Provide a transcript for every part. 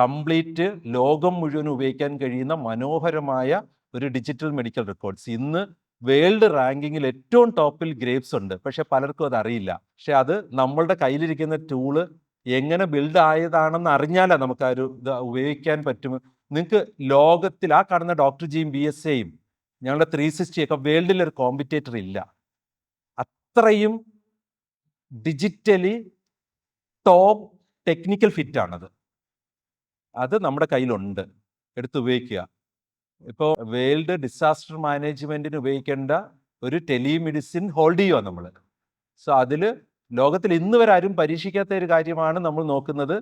Complete ലോകം മുഴുവൻ ഉപയോഗിക്കാൻ കഴിയുന്ന മനോഹരമായ ഒരു ഡിജിറ്റൽ മെഡിക്കൽ റെക്കോർഡ്സ്. ഇന്ന് വേൾഡ് റാങ്കിങ്ങിൽ ഏറ്റവും ടോപ്പിൽ ഗ്രേപ്സ് ഉണ്ട്. പക്ഷെ പലർക്കും അത് അറിയില്ല. പക്ഷെ അത് നമ്മളുടെ കയ്യിലിരിക്കുന്ന ടൂള് എങ്ങനെ ബിൽഡ് ആയതാണെന്ന് അറിഞ്ഞാലാണ് നമുക്ക് ആ ഒരു ഇത് ഉപയോഗിക്കാൻ പറ്റും. നിങ്ങൾക്ക് ലോകത്തിൽ ആ കാണുന്ന ഡോക്ടർ ജിയും BSAയും ഞങ്ങളുടെ 360 ഒക്കെ വേൾഡിൽ ഒരു കോമ്പറ്റേറ്റർ ഇല്ല. അത്രയും ഡിജിറ്റലി ടോപ്പ് ടെക്നിക്കൽ ഫിറ്റാണത്. അത് നമ്മുടെ കയ്യിലുണ്ട്, എടുത്ത് ഉപയോഗിക്കുക. ഇപ്പോൾ വേൾഡ് ഡിസാസ്റ്റർ മാനേജ്മെന്റിന് ഉപയോഗിക്കേണ്ട ഒരു ടെലിമെഡിസിൻ ഹോൾഡ് ചെയ്യുക നമ്മൾ. സോ അതിൽ ലോകത്തിൽ ഇന്ന് വരെ ആരും പരീക്ഷിക്കാത്ത ഒരു കാര്യമാണ് നമ്മൾ നോക്കുന്നത്.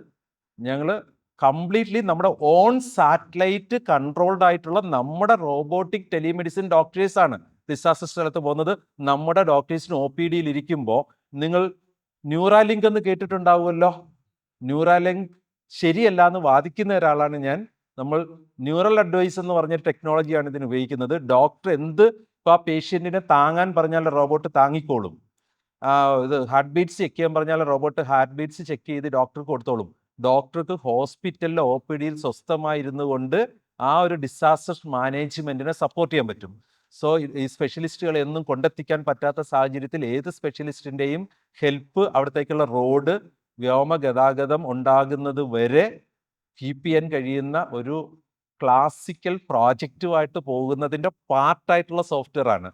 ഞങ്ങൾ കംപ്ലീറ്റ്ലി നമ്മുടെ ഓൺ സാറ്റലൈറ്റ് കൺട്രോൾഡ് ആയിട്ടുള്ള നമ്മുടെ റോബോട്ടിക് ടെലിമെഡിസിൻ ഡോക്ടേഴ്സാണ് ഡിസാസ്റ്റർ സ്ഥലത്ത് പോകുന്നത്. നമ്മുടെ ഡോക്ടേഴ്സിന് OPDയിൽ ഇരിക്കുമ്പോൾ നിങ്ങൾ ന്യൂറാലിങ്ക് എന്ന് കേട്ടിട്ടുണ്ടാവുമല്ലോ. ന്യൂറാലിങ്ക് ശരിയല്ല എന്ന് വാദിക്കുന്ന ഒരാളാണ് ഞാൻ. നമ്മൾ ന്യൂറൽ അഡ്വൈസ് എന്ന് പറഞ്ഞ ടെക്നോളജിയാണ് ഇതിന് ഉപയോഗിക്കുന്നത്. ഡോക്ടർ എന്ത് ഇപ്പോൾ ആ പേഷ്യൻറ്റിനെ താങ്ങാൻ പറഞ്ഞാൽ റോബോട്ട് താങ്ങിക്കോളും. ഇത് ഹാർട്ട് ബീറ്റ്സ് ചെക്ക് ചെയ്യാൻ പറഞ്ഞാൽ റോബോട്ട് ഹാർട്ട് ബീറ്റ്സ് ചെക്ക് ചെയ്ത് ഡോക്ടർക്ക് കൊടുത്തോളും. ഡോക്ടർക്ക് ഹോസ്പിറ്റലിലെ OPDയിൽ സ്വസ്ഥമായിരുന്നു കൊണ്ട് ആ ഒരു ഡിസാസ്റ്റർ മാനേജ്മെന്റിനെ സപ്പോർട്ട് ചെയ്യാൻ പറ്റും. സോ ഈ സ്പെഷ്യലിസ്റ്റുകളെ എന്നും കൊണ്ടെത്തിക്കാൻ പറ്റാത്ത സാഹചര്യത്തിൽ ഏത് സ്പെഷ്യലിസ്റ്റിൻ്റെയും ഹെൽപ്പ് അവിടത്തേക്കുള്ള റോഡ് വ്യോമ ഗതാഗതം ഉണ്ടാകുന്നത് വരെ കീപ്പ് ചെയ്യാൻ കഴിയുന്ന ഒരു ക്ലാസിക്കൽ പ്രോജക്റ്റുമായിട്ട് പോകുന്നതിൻ്റെ പാർട്ടായിട്ടുള്ള സോഫ്റ്റ്വെയർ ആണ്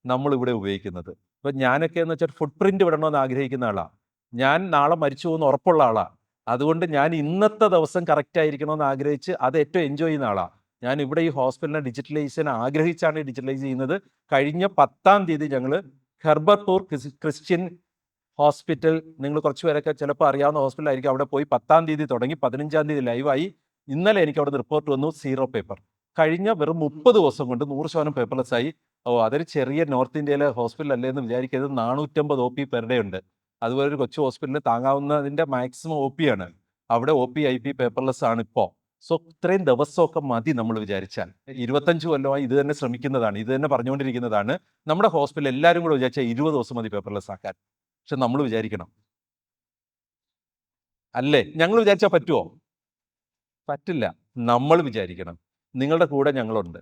നമ്മളിവിടെ ഉപയോഗിക്കുന്നത്. ഇപ്പം ഞാനൊക്കെ എന്ന് വെച്ചാൽ ഫുട് പ്രിന്റ് വിടണമെന്ന് ആഗ്രഹിക്കുന്ന ആളാണ്. ഞാൻ നാളെ മരിച്ചു പോകുന്ന ഉറപ്പുള്ള ആളാണ്. അതുകൊണ്ട് ഞാൻ ഇന്നത്തെ ദിവസം കറക്റ്റ് ആയിരിക്കണമെന്ന് ആഗ്രഹിച്ച് അത് ഏറ്റവും എൻജോയ് ചെയ്യുന്ന ആളാണ്. ഞാൻ ഇവിടെ ഈ ഹോസ്പിറ്റലിനെ ഡിജിറ്റലൈസേഷൻ ആഗ്രഹിച്ചാണ് ഡിജിറ്റലൈസ് ചെയ്യുന്നത്. കഴിഞ്ഞ 10-ാം തീയതി ഞങ്ങൾ ഖർബർപൂർ ക്രിസ്ത്യൻ ഹോസ്പിറ്റൽ, നിങ്ങൾ കുറച്ച് പേരൊക്കെ ചിലപ്പോൾ അറിയാവുന്ന ഹോസ്പിറ്റലായിരിക്കും, അവിടെ പോയി 10-ാം തീയതി തുടങ്ങി 15-ാം തീയതി ലൈവായി. ഇന്നലെ എനിക്ക് അവിടെ റിപ്പോർട്ട് വന്നു 0 പേപ്പർ. കഴിഞ്ഞ വെറും 30 ദിവസം കൊണ്ട് 100% പേപ്പർലെസ് ആയി. അതൊരു ചെറിയ നോർത്ത് ഇന്ത്യയിലെ ഹോസ്പിറ്റൽ അല്ലേ എന്ന് വിചാരിക്കരുത്. 450 OP പെർ ഡേ ഉണ്ട്. അതുപോലെ ഒരു കൊച്ചു ഹോസ്പിറ്റലിന് താങ്ങാവുന്നതിൻ്റെ മാക്സിമം OP ആണ്. അവിടെ OP IP പേപ്പർലെസ് ആണ് ഇപ്പോൾ. സോ ഇത്രയും ദിവസമൊക്കെ മതി നമ്മൾ വിചാരിച്ചാൽ. 25 കൊല്ലമായി ഇത് തന്നെ ശ്രമിക്കുന്നതാണ്, ഇത് തന്നെ പറഞ്ഞുകൊണ്ടിരിക്കുന്നതാണ്. നമ്മുടെ ഹോസ്പിറ്റൽ എല്ലാവരും കൂടെ വിചാരിച്ചാൽ 20 ദിവസം മതി പേപ്പർലെസ് ആക്കാൻ. പക്ഷെ നമ്മൾ വിചാരിക്കണം അല്ലേ? ഞങ്ങൾ വിചാരിച്ചാൽ പറ്റുമോ? പറ്റില്ല. നമ്മൾ വിചാരിക്കണം. നിങ്ങളുടെ കൂടെ ഞങ്ങളുണ്ട്.